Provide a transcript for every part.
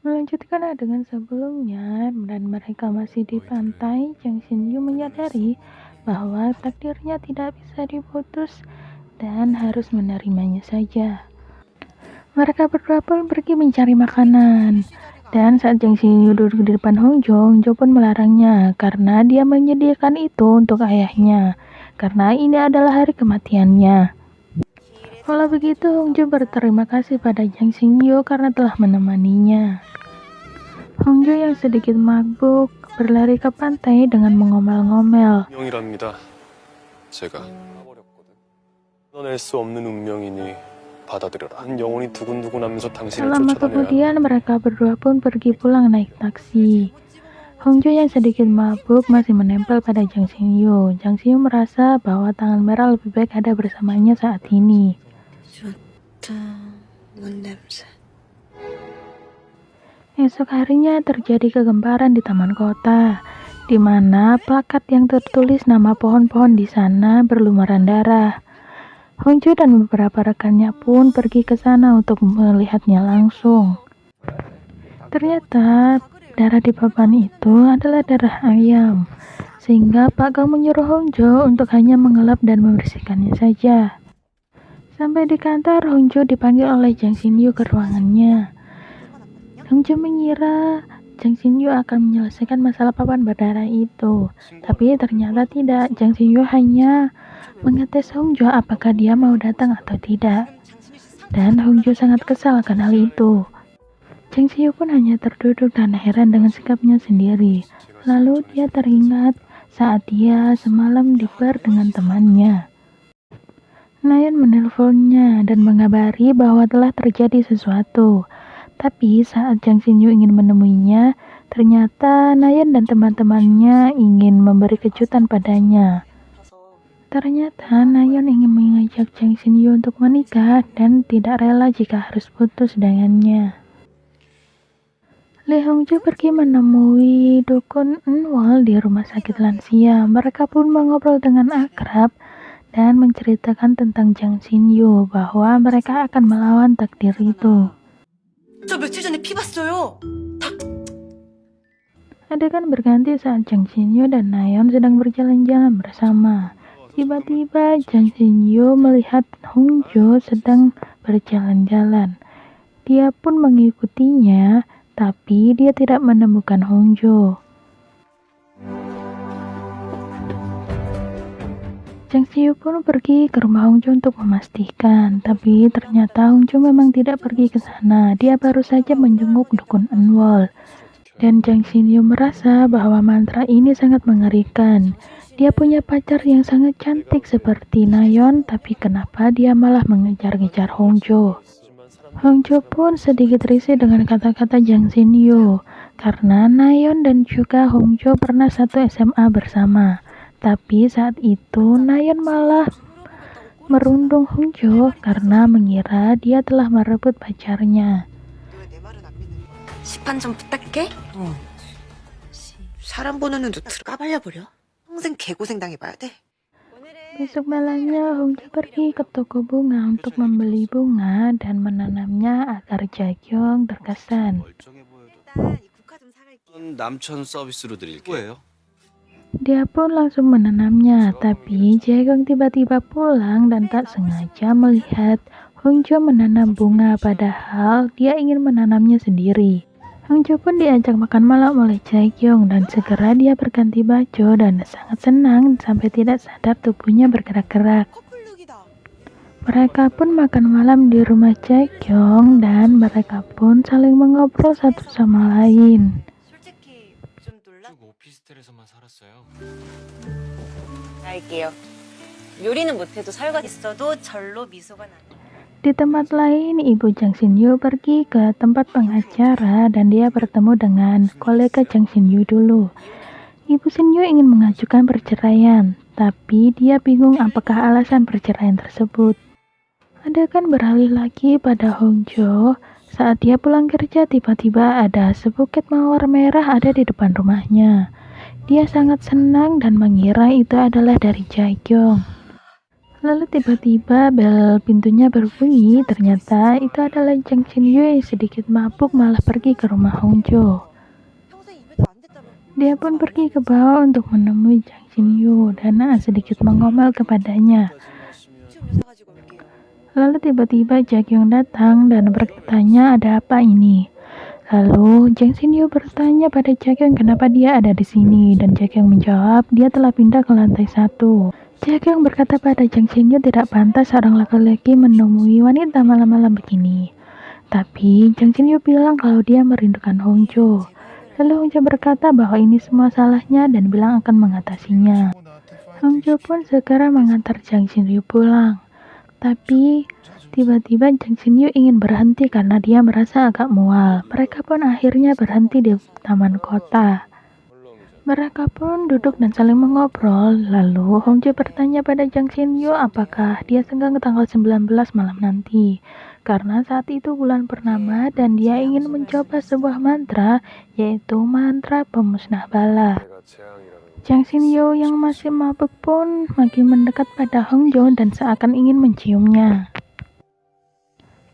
Melanjutkan adegan sebelumnya dan mereka masih di pantai, Jang Shin Yu menyadari bahwa takdirnya tidak bisa diputus dan harus menerimanya saja. Mereka berdua pun pergi mencari makanan. Dan saat Jang Shin Yu duduk di depan Hong Jo pun melarangnya karena dia menyediakan itu untuk ayahnya. Karena ini adalah hari kematiannya. Walau begitu, Hong Jo berterima kasih pada Jang Shin Yu karena telah menemaninya. Hong Jo yang sedikit mabuk berlari ke pantai dengan mengomel-ngomel. 운명이랍니다. 제가 끊어낼 수 없는 운명이니 받아들여라. 영혼이 두근두근하면서 당신을 Lama 쫓아다녀야 kemudian mereka berdua pun pergi pulang naik taksi. Hong Jo yang sedikit mabuk masih menempel pada Jang Shin Yu. Jang Shin Yu merasa bahwa tangan merah lebih baik ada bersamanya saat ini. Esok harinya terjadi kegemparan di taman kota, di mana plakat yang tertulis nama pohon-pohon di sana berlumuran darah. Hong Jo dan beberapa rekannya pun pergi ke sana untuk melihatnya langsung. Ternyata darah di papan itu adalah darah ayam, sehingga Pak Gang menyuruh Hong Jo untuk hanya mengelap dan membersihkannya saja. Sampai di kantor, Hong Jo dipanggil oleh Jang Shin Yu ke ruangannya. Hong Jo mengira Jang Shin Yu akan menyelesaikan masalah papan berdarah itu, tapi ternyata tidak. Jang Shin Yu hanya mengetes Hong Jo apakah dia mau datang atau tidak. Dan Hong Jo sangat kesal akan hal itu. Jang Shin Yu pun hanya terduduk dan heran dengan sikapnya sendiri. Lalu dia teringat saat dia semalam di bar dengan temannya. Nayeon menelponnya dan mengabari bahwa telah terjadi sesuatu. Tapi saat Jang Shin Yu ingin menemuinya, ternyata Nayeon dan teman-temannya ingin memberi kejutan padanya. Ternyata Nayeon ingin mengajak Jang Shin Yu untuk menikah dan tidak rela jika harus putus dengannya. Lee Hong Jo pergi menemui dukun Enwol di rumah sakit lansia. Mereka pun mengobrol dengan akrab dan menceritakan tentang Jang Shin Yu bahwa mereka akan melawan takdir itu. 저 며칠 전에 피 봤어요. Adegan berganti saat Jang Shin Yu dan Nayeon sedang berjalan-jalan bersama. Tiba-tiba Jang Shin Yu melihat Hong Jo sedang berjalan-jalan. Dia pun mengikutinya, tapi dia tidak menemukan Hong Jo. Jang Shin Yu pun pergi ke rumah Hong Jo untuk memastikan, tapi ternyata Hong Jo memang tidak pergi ke sana. Dia baru saja menjenguk dukun Enwol. Dan Jang Shin Yu merasa bahwa mantra ini sangat mengerikan. Dia punya pacar yang sangat cantik seperti Nayeon, tapi kenapa dia malah mengejar-ngejar Hong Jo? Hong Jo pun sedikit risih dengan kata-kata Jang Shin Yu, karena Nayeon dan juga Hong Jo pernah satu SMA bersama. Tapi saat itu Nayeon malah merundung Hong Jo karena mengira dia telah merebut pacarnya. 시판 좀 부탁해. 사람 보는 눈도 까발려버려. 평생 개고생 당해봐야 돼. Besok malamnya Hong Jo pergi ke toko bunga untuk membeli bunga dan menanamnya agar Jaekyung terkesan. 일단 이 국화 좀 사갈게요. 남천 서비스로 드릴게요. Dia pun langsung menanamnya, tapi Jaekyung tiba-tiba pulang dan tak sengaja melihat Hong Jo menanam bunga padahal dia ingin menanamnya sendiri. Hong Jo pun diajak makan malam oleh Jaekyung dan segera dia berganti baju dan sangat senang sampai tidak sadar tubuhnya bergerak-gerak. 커플룩이다. Mereka pun makan malam di rumah Jaekyung dan mereka pun saling mengobrol satu sama lain. 솔직히 좀 놀라. 쭉 오피스텔에서만 살았어요. 알게요. 요리는 못해도 설거지 있어도 절로 미소가 나네. Di tempat lain, Ibu Jang Shin Yu pergi ke tempat pengacara dan dia bertemu dengan kolega Jang Shin Yu dulu. Ibu Shin Yu ingin mengajukan perceraian, tapi dia bingung apakah alasan perceraian tersebut. Adegan beralih lagi pada Hong Jo. Saat dia pulang kerja, tiba-tiba ada sebuket mawar merah ada di depan rumahnya. Dia sangat senang dan mengira itu adalah dari Jaekyung. Lalu tiba-tiba bel pintunya berbunyi. Ternyata itu adalah Jang Shin-yu yang sedikit mabuk malah pergi ke rumah Hongjo. Dia pun pergi ke bawah untuk menemui Jang Shin-yu dan sedikit mengomel kepadanya. Lalu tiba-tiba Jae-kyung datang dan bertanya ada apa ini. Lalu Jang Shin-yu bertanya pada Jae-kyung kenapa dia ada di sini dan Jae-kyung menjawab dia telah pindah ke lantai 1. Jae-kyung berkata pada Jang Shin-yu tidak pantas seorang laki-laki menemui wanita malam-malam begini. Tapi Jang Shin-yu bilang kalau dia merindukan Hongjo. Lalu Hongjo berkata bahwa ini semua salahnya dan bilang akan mengatasinya. Hongjo pun segera mengantar Jang Shin-yu pulang. Tapi tiba-tiba Jang Shin-yu ingin berhenti karena dia merasa agak mual. Mereka pun akhirnya berhenti di taman kota. Mereka pun duduk dan saling mengobrol. Lalu Hongjo bertanya pada Jang Shin-yu apakah dia senggang ke tanggal 19 malam nanti. Karena saat itu bulan purnama dan dia ingin mencoba sebuah mantra, yaitu mantra pemusnah bala. Jang Shin-yu yang masih mabuk pun makin mendekat pada Hongjo dan seakan ingin menciumnya.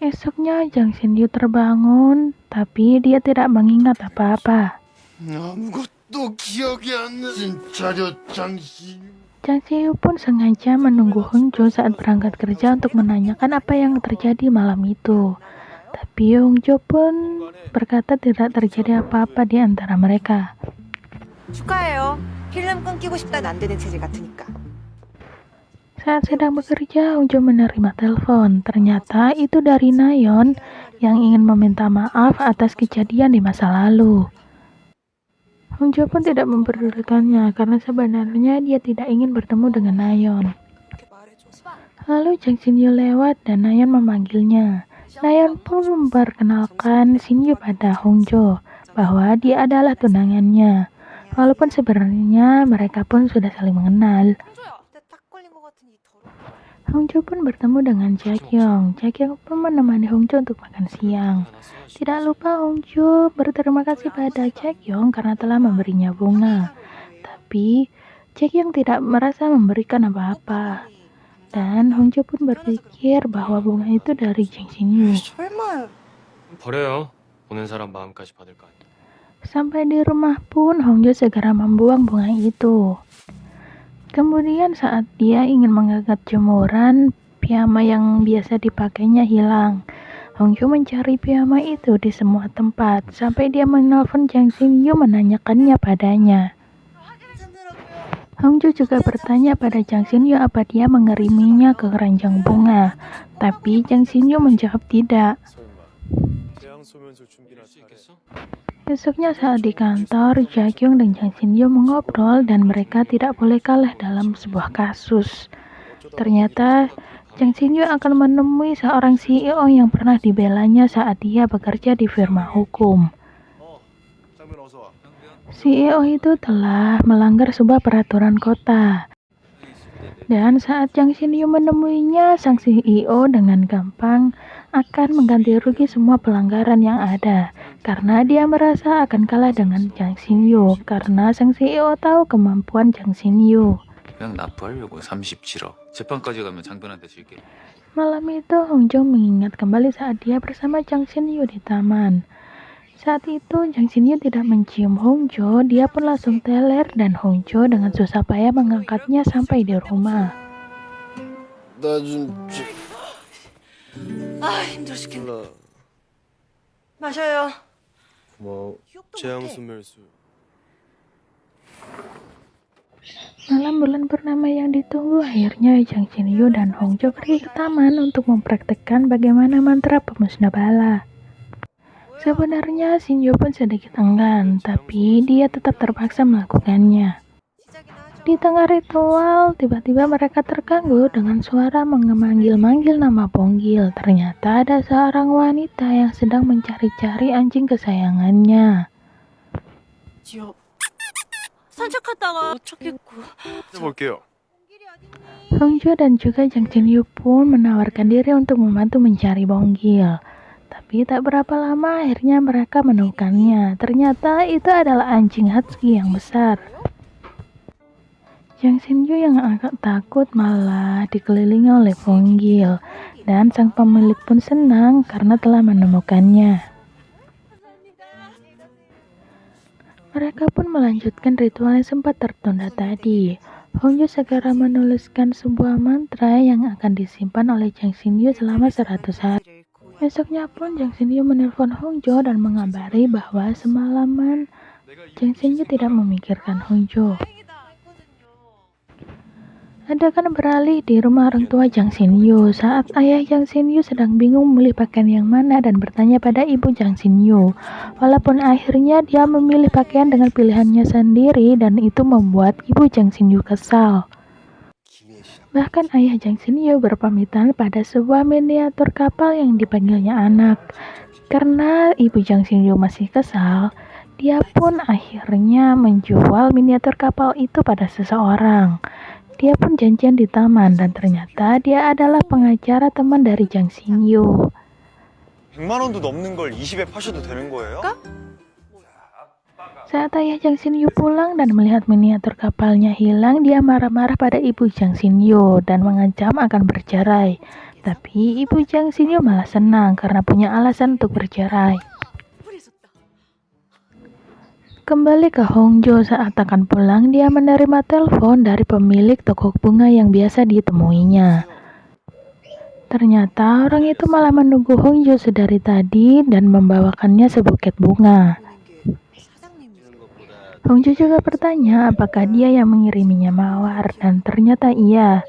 Esoknya Jang Shin-yu terbangun, tapi dia tidak mengingat apa-apa. Jang Shin-yu pun sengaja menunggu Hongjo saat berangkat kerja untuk menanyakan apa yang terjadi malam itu. Tapi Hongjo pun berkata tidak terjadi apa-apa di antara mereka. 축하해요. 필름 끊기고 싶다는 안 되는 체질 같으니까. Saat sedang bekerja, Hongjo menerima telepon. Ternyata itu dari Nayeon yang ingin meminta maaf atas kejadian di masa lalu. Hongjo pun tidak memperdulikannya karena sebenarnya dia tidak ingin bertemu dengan Nayeon. Lalu Jang Shin-yu lewat dan Nayeon memanggilnya. Nayeon pun memperkenalkan Shin-yu pada Hongjo bahwa dia adalah tunangannya. Walaupun sebenarnya mereka pun sudah saling mengenal. Hongjo pun bertemu dengan Jae-kyung. Jae-kyung pun menemani Hongjo untuk makan siang. Tidak lupa Hongjo berterima kasih pada Jae-kyung karena telah memberinya bunga. Tapi Jae-kyung tidak merasa memberikan apa-apa. Dan Hongjo pun berpikir bahwa bunga itu dari Jang Shin-yu. 버려요. 보낸 사람 마음까지 받을 거 아니야. Sampai di rumah pun Hongjo segera membuang bunga itu. Kemudian saat dia ingin mengangkat jemuran, piyama yang biasa dipakainya hilang. Hongjo mencari piyama itu di semua tempat, sampai dia menelpon Jang Shin-yu menanyakannya padanya. Hongjo juga bertanya pada Jang Shin-yu apa dia mengiriminya ke keranjang bunga, tapi Jang Shin-yu menjawab tidak. Besoknya saat di kantor, Jae-kyung dan Jang Shin-yu mengobrol dan mereka tidak boleh kalah dalam sebuah kasus. Ternyata Jang Shin-yu akan menemui seorang CEO yang pernah dibelanya saat dia bekerja di firma hukum. CEO itu telah melanggar sebuah peraturan kota. Dan saat Jang Shin-yu menemuinya, sang CEO dengan gampang akan mengganti rugi semua pelanggaran yang ada karena dia merasa akan kalah dengan Jang Shin-yu karena sang CEO tahu kemampuan Jang Shin-yu. 그냥 납부하려고 37억. 재판까지 가면 장변한테 질게. Malam itu Hongjo mengingat kembali saat dia bersama Jang Shin-yu di taman. Saat itu Jang Shin-yu tidak mencium Hongjo, dia pun langsung teler dan Hongjo dengan susah payah mengangkatnya sampai di rumah. 힘들어 죽겠네. 마셔요. 고마워. 재앙수 멸수. Malam bulan purnama yang ditunggu, akhirnya Jang Shin-yu dan Hongjo pergi ke taman untuk mempraktekkan bagaimana mantra pemusnah bala. Sebenarnya Shin-yu pun sedikit enggan, tapi dia tetap terpaksa melakukannya. Di tengah ritual, tiba-tiba mereka terganggu dengan suara memanggil-manggil nama Bonggil. Ternyata ada seorang wanita yang sedang mencari-cari anjing kesayangannya. 산책하다가 어쩌겠고. 해볼게요. Hongjo dan juga Jang Shin-yu pun menawarkan diri untuk membantu mencari Bonggil. Tapi tak berapa lama akhirnya mereka menemukannya. Ternyata itu adalah anjing husky yang besar. Jang Shin Yu yang agak takut malah dikelilingi oleh Funggil, dan sang pemilik pun senang karena telah menemukannya. Mereka pun melanjutkan ritual yang sempat tertunda tadi. Hongjo segera menuliskan sebuah mantra yang akan disimpan oleh Jang Shin Yu selama 100 hari. Besoknya pun Jang Shin Yu menelpon Hongjo dan mengabari bahwa semalaman Jang Shin Yu tidak memikirkan Hongjo. Adegan beralih di rumah orang tua Jang Shin Yu saat ayah Jang Shin Yu sedang bingung memilih pakaian yang mana dan bertanya pada ibu Jang Shin Yu. Walaupun akhirnya dia memilih pakaian dengan pilihannya sendiri dan itu membuat ibu Jang Shin Yu kesal. Bahkan ayah Jang Shin Yu berpamitan pada sebuah miniatur kapal yang dipanggilnya anak. Karena ibu Jang Shin Yu masih kesal, dia pun akhirnya menjual miniatur kapal itu pada seseorang. Dia pun janjian di taman dan ternyata dia adalah pengacara teman dari Jang Shin Yu. 100만 원도 넘는 걸 20에 파셔도 되는 거예요? Saat ayah Jang Shin Yu pulang dan melihat miniatur kapalnya hilang, dia marah-marah pada ibu Jang Shin Yu dan mengancam akan bercerai. Tapi ibu Jang Shin Yu malah senang karena punya alasan untuk bercerai. Kembali ke Hongjo saat akan pulang, dia menerima telepon dari pemilik toko bunga yang biasa ditemuinya. Ternyata orang itu malah menunggu Hongjo sedari tadi dan membawakannya sebuket bunga. Hongjo juga bertanya apakah dia yang mengiriminya mawar, dan ternyata iya.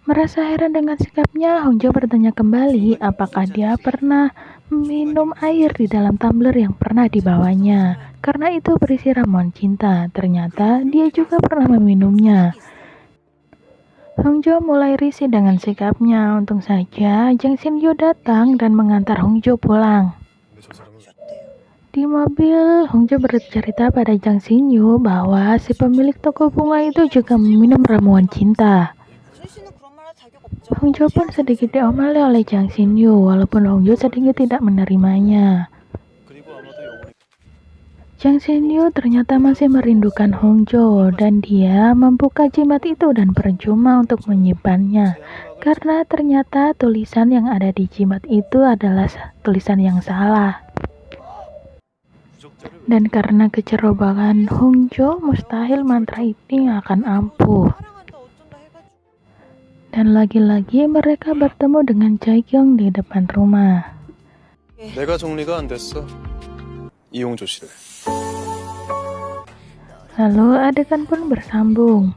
Merasa heran dengan sikapnya, Hongjo bertanya kembali apakah dia pernah minum air di dalam tumbler yang pernah dibawanya. Karena itu berisi ramuan cinta. Ternyata dia juga pernah meminumnya. Hongjo mulai risih dengan sikapnya. Untung saja Jang Shin Yu datang dan mengantar Hongjo pulang. Di mobil, Hongjo bercerita pada Jang Shin Yu bahwa si pemilik toko bunga itu juga meminum ramuan cinta. Hongjo pun sedikit diomeli oleh Jang Shin Yu, walaupun Hongjo sedikit tidak menerimanya. Jang Shin Yu ternyata masih merindukan Hongjo dan dia membuka jimat itu dan percuma untuk menyimpannya. Karena ternyata tulisan yang ada di jimat itu adalah tulisan yang salah. Dan karena kecerobohan Hongjo, mustahil mantra ini akan ampuh. Dan lagi-lagi mereka bertemu dengan Jae-kyung di depan rumah. 내가 정리가 안 됐어. 이용조 씨를. Lalu adegan pun bersambung.